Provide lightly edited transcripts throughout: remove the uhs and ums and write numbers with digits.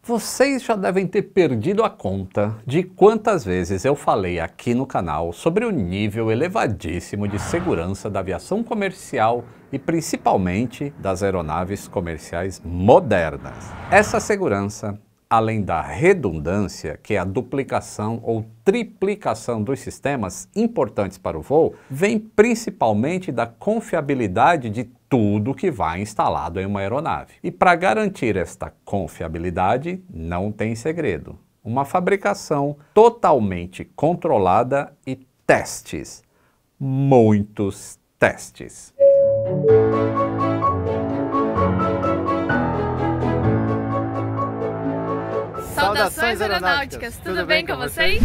Vocês já devem ter perdido a conta de quantas vezes eu falei aqui no canal sobre o nível elevadíssimo de segurança da aviação comercial e principalmente das aeronaves comerciais modernas. Essa segurança, além da redundância, que é a duplicação ou triplicação dos sistemas importantes para o voo, vem principalmente da confiabilidade de tudo que vai instalado em uma aeronave. E para garantir esta confiabilidade, não tem segredo. Uma fabricação totalmente controlada e testes. Muitos testes. Saudações aeronáuticas, tudo bem com vocês?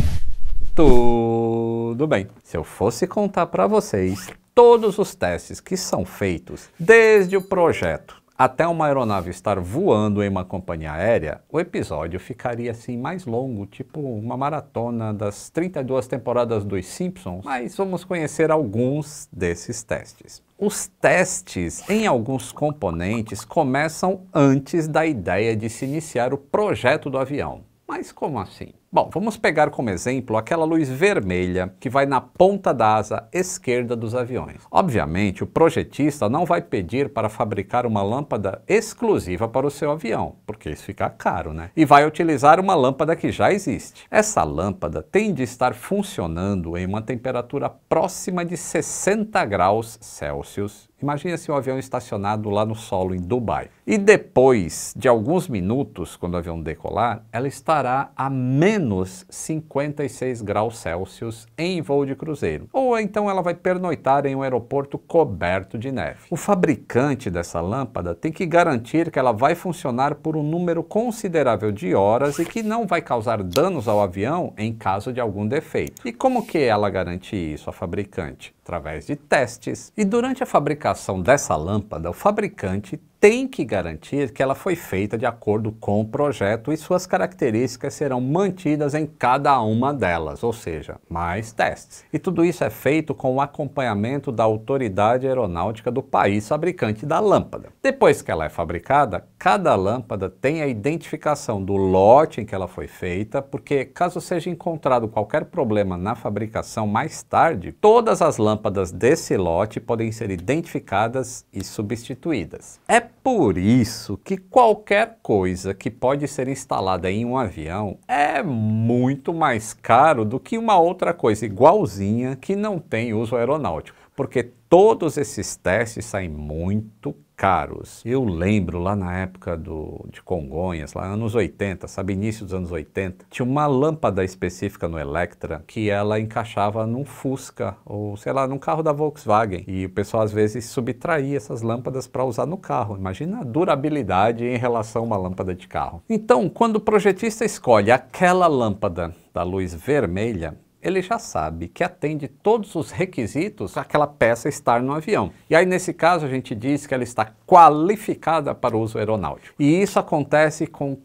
Tudo bem. Se eu fosse contar para vocês todos os testes que são feitos, desde o projeto até uma aeronave estar voando em uma companhia aérea, o episódio ficaria assim mais longo, tipo uma maratona das 32 temporadas dos Simpsons, mas vamos conhecer alguns desses testes. Os testes em alguns componentes começam antes da ideia de se iniciar o projeto do avião. Mas como assim? Bom, vamos pegar como exemplo aquela luz vermelha que vai na ponta da asa esquerda dos aviões. Obviamente, o projetista não vai pedir para fabricar uma lâmpada exclusiva para o seu avião, porque isso fica caro, né? E vai utilizar uma lâmpada que já existe. Essa lâmpada tem de estar funcionando em uma temperatura próxima de 60 graus Celsius. Imagina se um avião estacionado lá no solo em Dubai. E depois de alguns minutos, quando o avião decolar, ela estará a menos 56 graus Celsius em voo de cruzeiro. Ou então ela vai pernoitar em um aeroporto coberto de neve. O fabricante dessa lâmpada tem que garantir que ela vai funcionar por um número considerável de horas e que não vai causar danos ao avião em caso de algum defeito. E como que ela garante isso, a fabricante? Através de testes. E durante a fabricação dessa lâmpada, o fabricante tem que garantir que ela foi feita de acordo com o projeto e suas características serão mantidas em cada uma delas, ou seja, mais testes. E tudo isso é feito com o acompanhamento da autoridade aeronáutica do país fabricante da lâmpada. Depois que ela é fabricada, cada lâmpada tem a identificação do lote em que ela foi feita, porque caso seja encontrado qualquer problema na fabricação mais tarde, todas as lâmpadas desse lote podem ser identificadas e substituídas. É por isso que qualquer coisa que pode ser instalada em um avião é muito mais caro do que uma outra coisa igualzinha que não tem uso aeronáutico, porque todos esses testes saem muito caros. Eu lembro lá na época de Congonhas, lá anos 80, sabe, início dos anos 80, tinha uma lâmpada específica no Electra que ela encaixava num Fusca ou, sei lá, num carro da Volkswagen. E o pessoal às vezes subtraía essas lâmpadas para usar no carro. Imagina a durabilidade em relação a uma lâmpada de carro. Então, quando o projetista escolhe aquela lâmpada da luz vermelha, ele já sabe que atende todos os requisitos para aquela peça estar no avião. E aí, nesse caso, a gente diz que ela está qualificada para o uso aeronáutico. E isso acontece com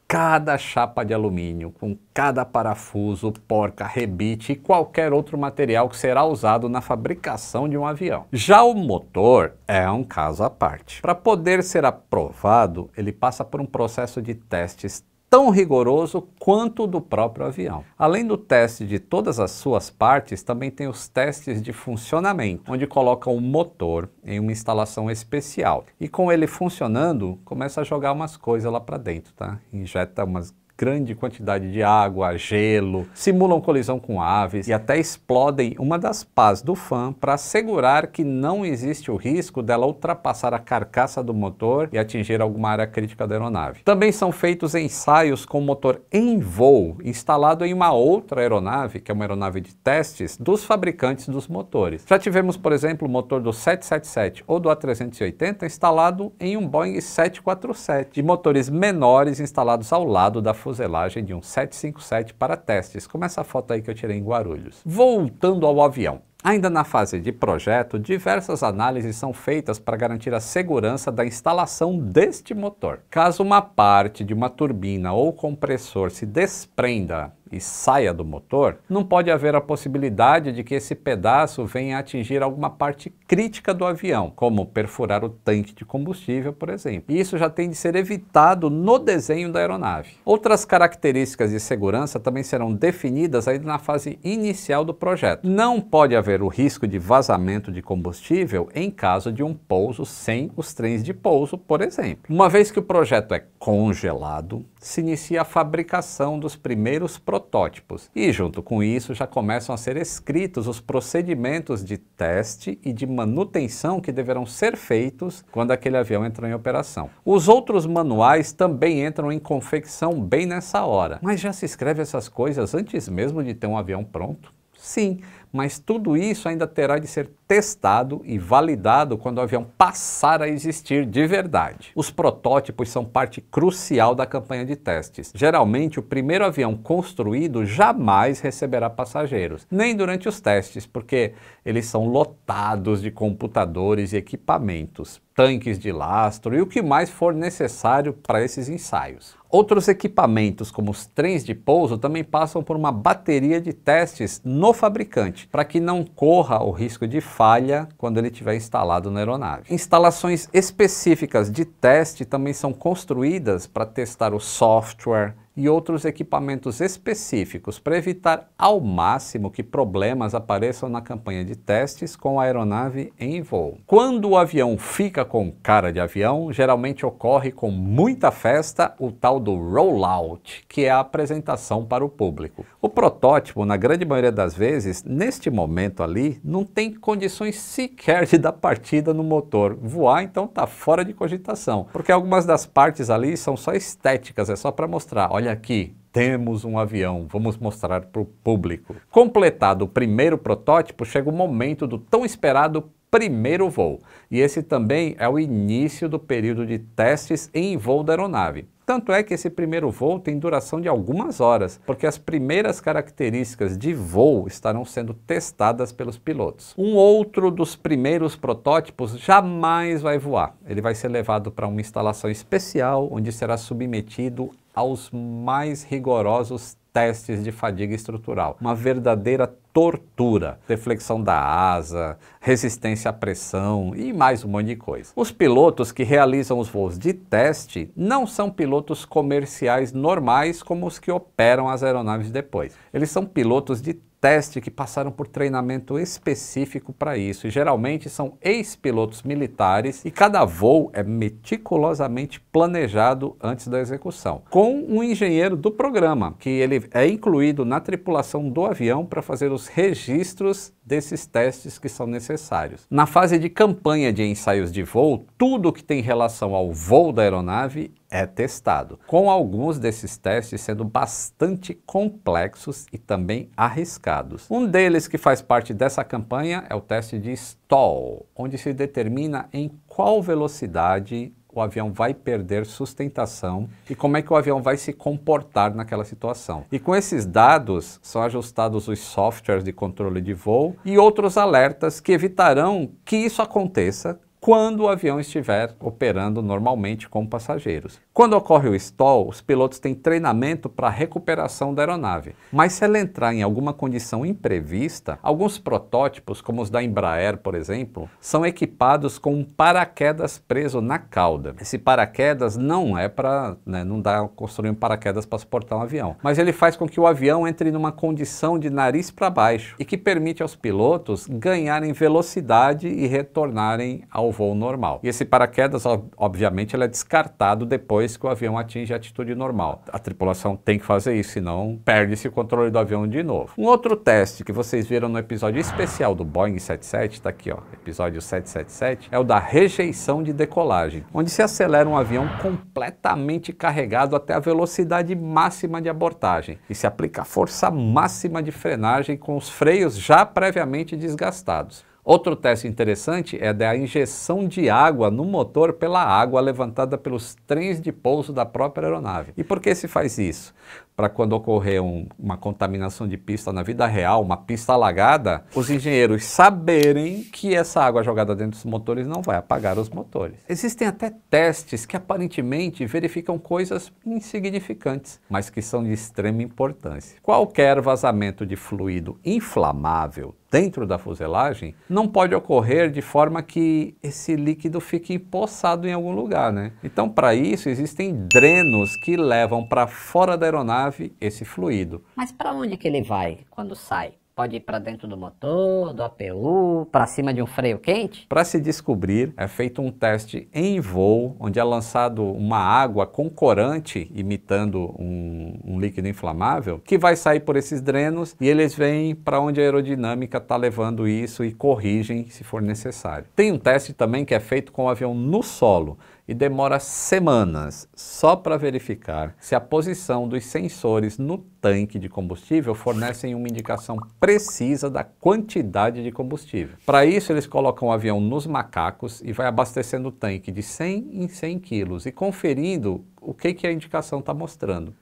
cada chapa de alumínio, com cada parafuso, porca, rebite e qualquer outro material que será usado na fabricação de um avião. Já o motor é um caso à parte. Para poder ser aprovado, ele passa por um processo de testes tão rigoroso quanto o do próprio avião. Além do teste de todas as suas partes, também tem os testes de funcionamento, onde colocam o motor em uma instalação especial. E com ele funcionando, começa a jogar umas coisas lá para dentro, tá? Injeta umas grande quantidade de água, gelo, simulam colisão com aves e até explodem uma das pás do fan para assegurar que não existe o risco dela ultrapassar a carcaça do motor e atingir alguma área crítica da aeronave. Também são feitos ensaios com o motor em voo instalado em uma outra aeronave, que é uma aeronave de testes dos fabricantes dos motores. Já tivemos, por exemplo, o motor do 777 ou do A380 instalado em um Boeing 747 e motores menores instalados ao lado da fuselagem de um 757 para testes, como essa foto aí que eu tirei em Guarulhos. Voltando ao avião. Ainda na fase de projeto, diversas análises são feitas para garantir a segurança da instalação deste motor. Caso uma parte de uma turbina ou compressor se desprenda e saia do motor, não pode haver a possibilidade de que esse pedaço venha a atingir alguma parte crítica do avião, como perfurar o tanque de combustível, por exemplo. E isso já tem de ser evitado no desenho da aeronave. Outras características de segurança também serão definidas ainda na fase inicial do projeto. Não pode haver o risco de vazamento de combustível em caso de um pouso sem os trens de pouso, por exemplo. Uma vez que o projeto é congelado, se inicia a fabricação dos primeiros protótipos e, junto com isso, já começam a ser escritos os procedimentos de teste e de manutenção que deverão ser feitos quando aquele avião entrar em operação. Os outros manuais também entram em confecção bem nessa hora. Mas já se escreve essas coisas antes mesmo de ter um avião pronto? Sim, mas tudo isso ainda terá de ser testado e validado quando o avião passar a existir de verdade. Os protótipos são parte crucial da campanha de testes. Geralmente, o primeiro avião construído jamais receberá passageiros, nem durante os testes, porque eles são lotados de computadores e equipamentos, tanques de lastro e o que mais for necessário para esses ensaios. Outros equipamentos, como os trens de pouso, também passam por uma bateria de testes no fabricante, para que não corra o risco de falha quando ele estiver instalado na aeronave. Instalações específicas de teste também são construídas para testar o software e outros equipamentos específicos para evitar ao máximo que problemas apareçam na campanha de testes com a aeronave em voo. Quando o avião fica com cara de avião, geralmente ocorre com muita festa o tal do rollout, que é a apresentação para o público. O protótipo, na grande maioria das vezes, neste momento ali, não tem condições sequer de dar partida no motor. Voar, então, está fora de cogitação, porque algumas das partes ali são só estéticas, é só para mostrar, olha aqui, temos um avião, vamos mostrar para o público. Completado o primeiro protótipo, chega o momento do tão esperado primeiro voo. E esse também é o início do período de testes em voo da aeronave. Tanto é que esse primeiro voo tem duração de algumas horas, porque as primeiras características de voo estarão sendo testadas pelos pilotos. Um outro dos primeiros protótipos jamais vai voar. Ele vai ser levado para uma instalação especial, onde será submetido aos mais rigorosos testes de fadiga estrutural. Uma verdadeira tortura, deflexão da asa, resistência à pressão e mais um monte de coisa. Os pilotos que realizam os voos de teste não são pilotos comerciais normais como os que operam as aeronaves depois. Eles são pilotos de teste que passaram por treinamento específico para isso e geralmente são ex-pilotos militares e cada voo é meticulosamente planejado antes da execução, com um engenheiro do programa, que ele é incluído na tripulação do avião para fazer os registros desses testes que são necessários. Na fase de campanha de ensaios de voo, tudo que tem relação ao voo da aeronave é testado, com alguns desses testes sendo bastante complexos e também arriscados. Um deles que faz parte dessa campanha é o teste de stall, onde se determina em qual velocidade o avião vai perder sustentação e como é que o avião vai se comportar naquela situação. E com esses dados são ajustados os softwares de controle de voo e outros alertas que evitarão que isso aconteça quando o avião estiver operando normalmente com passageiros. Quando ocorre o stall, os pilotos têm treinamento para a recuperação da aeronave. Mas se ela entrar em alguma condição imprevista, alguns protótipos, como os da Embraer, por exemplo, são equipados com um paraquedas preso na cauda. Esse paraquedas não é para, não dá construir um paraquedas para suportar um avião, mas ele faz com que o avião entre numa condição de nariz para baixo e que permite aos pilotos ganharem velocidade e retornarem ao voo normal. E esse paraquedas, obviamente, ele é descartado depois que o avião atinge a altitude normal. A tripulação tem que fazer isso, senão perde-se o controle do avião de novo. Um outro teste que vocês viram no episódio especial do Boeing 77, está aqui, ó, episódio 777, é o da rejeição de decolagem, onde se acelera um avião completamente carregado até a velocidade máxima de abortagem e se aplica a força máxima de frenagem com os freios já previamente desgastados. Outro teste interessante é da injeção de água no motor pela água levantada pelos trens de pouso da própria aeronave. E por que se faz isso? Para quando ocorrer uma contaminação de pista na vida real, uma pista alagada, os engenheiros saberem que essa água jogada dentro dos motores não vai apagar os motores. Existem até testes que aparentemente verificam coisas insignificantes, mas que são de extrema importância. Qualquer vazamento de fluido inflamável dentro da fuselagem não pode ocorrer de forma que esse líquido fique empoçado em algum lugar, né? Então, para isso, existem drenos que levam para fora da aeronave esse fluido. Mas para onde que ele vai quando sai? Pode ir para dentro do motor, do APU, para cima de um freio quente? Para se descobrir, é feito um teste em voo, onde é lançado uma água com corante, imitando um líquido inflamável, que vai sair por esses drenos e eles vêm para onde a aerodinâmica está levando isso e corrigem se for necessário. Tem um teste também que é feito com o avião no solo, e demora semanas só para verificar se a posição dos sensores no tanque de combustível fornecem uma indicação precisa da quantidade de combustível. Para isso, eles colocam o avião nos macacos e vai abastecendo o tanque de 100 em 100 quilos e conferindo o que a indicação está mostrando.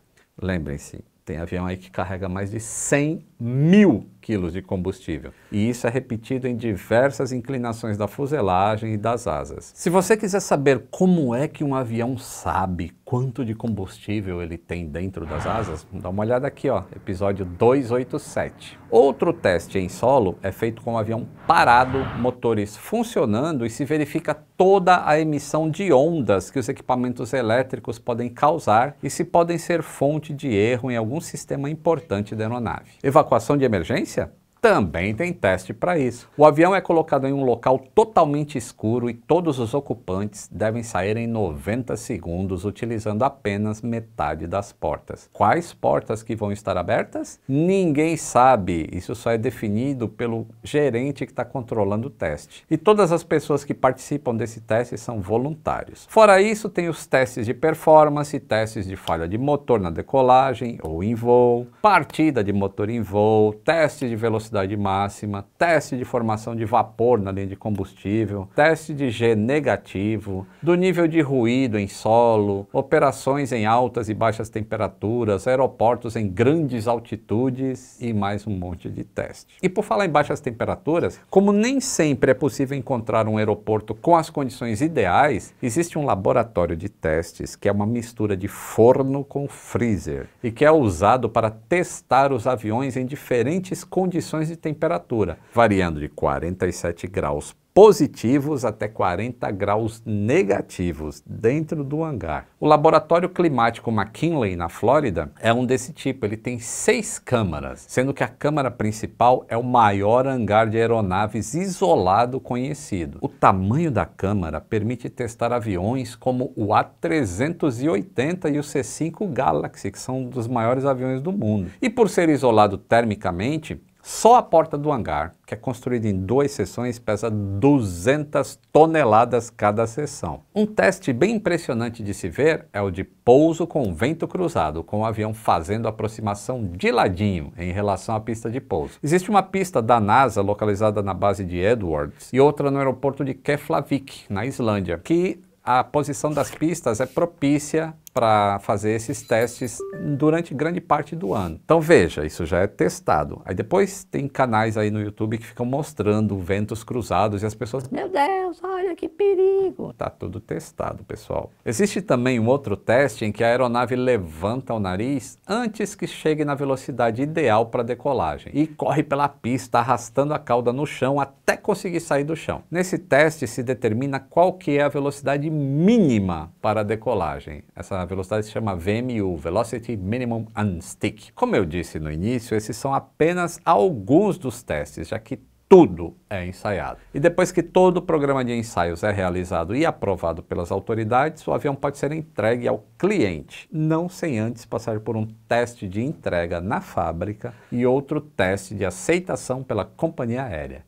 Lembrem-se, tem avião aí que carrega mais de 100 mil quilos de combustível. E isso é repetido em diversas inclinações da fuselagem e das asas. Se você quiser saber como é que um avião sabe quanto de combustível ele tem dentro das asas, dá uma olhada aqui, ó, episódio 287. Outro teste em solo é feito com o avião parado, motores funcionando e se verifica toda a emissão de ondas que os equipamentos elétricos podem causar e se podem ser fonte de erro em algum sistema importante da aeronave. Evacuação de emergência? Também tem teste para isso. O avião é colocado em um local totalmente escuro e todos os ocupantes devem sair em 90 segundos utilizando apenas metade das portas. Quais portas que vão estar abertas? Ninguém sabe. Isso só é definido pelo gerente que está controlando o teste. E todas as pessoas que participam desse teste são voluntários. Fora isso, tem os testes de performance, testes de falha de motor na decolagem ou em voo, partida de motor em voo, teste de velocidade máxima, teste de formação de vapor na linha de combustível, teste de G negativo, do nível de ruído em solo, operações em altas e baixas temperaturas, aeroportos em grandes altitudes e mais um monte de teste. E por falar em baixas temperaturas, como nem sempre é possível encontrar um aeroporto com as condições ideais, existe um laboratório de testes que é uma mistura de forno com freezer e que é usado para testar os aviões em diferentes condições de temperatura, variando de 47 graus positivos até 40 graus negativos dentro do hangar. O laboratório climático McKinley, na Flórida, é um desse tipo. Ele tem 6 câmaras, sendo que a câmara principal é o maior hangar de aeronaves isolado conhecido. O tamanho da câmara permite testar aviões como o A380 e o C-5 Galaxy, que são dos maiores aviões do mundo. E por ser isolado termicamente, só a porta do hangar, que é construída em 2 seções, pesa 200 toneladas cada seção. Um teste bem impressionante de se ver é o de pouso com vento cruzado, com o avião fazendo aproximação de ladinho em relação à pista de pouso. Existe uma pista da NASA localizada na base de Edwards e outra no aeroporto de Keflavik, na Islândia, que a posição das pistas é propícia para fazer esses testes durante grande parte do ano. Então veja, isso já é testado. Aí depois tem canais aí no YouTube que ficam mostrando ventos cruzados e as pessoas, meu Deus, olha que perigo. Tá tudo testado, pessoal. Existe também um outro teste em que a aeronave levanta o nariz antes que chegue na velocidade ideal para decolagem e corre pela pista arrastando a cauda no chão até conseguir sair do chão. Nesse teste se determina qual que é a velocidade mínima para a decolagem. Essa velocidade se chama VMU, Velocity Minimum Unstick. Como eu disse no início, esses são apenas alguns dos testes, já que tudo é ensaiado. E depois que todo o programa de ensaios é realizado e aprovado pelas autoridades, o avião pode ser entregue ao cliente, não sem antes passar por um teste de entrega na fábrica e outro teste de aceitação pela companhia aérea.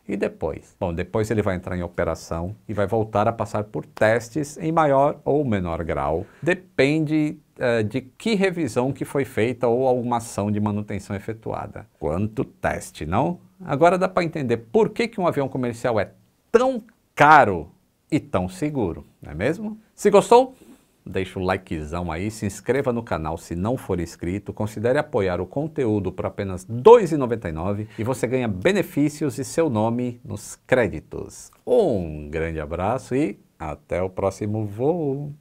E depois? Bom, depois ele vai entrar em operação e vai voltar a passar por testes em maior ou menor grau. Depende de que revisão que foi feita ou alguma ação de manutenção efetuada. Quanto teste, não? Agora dá para entender por que um avião comercial é tão caro e tão seguro, não é mesmo? Se gostou, deixa o likezão aí, se inscreva no canal se não for inscrito, considere apoiar o conteúdo por apenas R$ 2,99 e você ganha benefícios e seu nome nos créditos. Um grande abraço e até o próximo voo!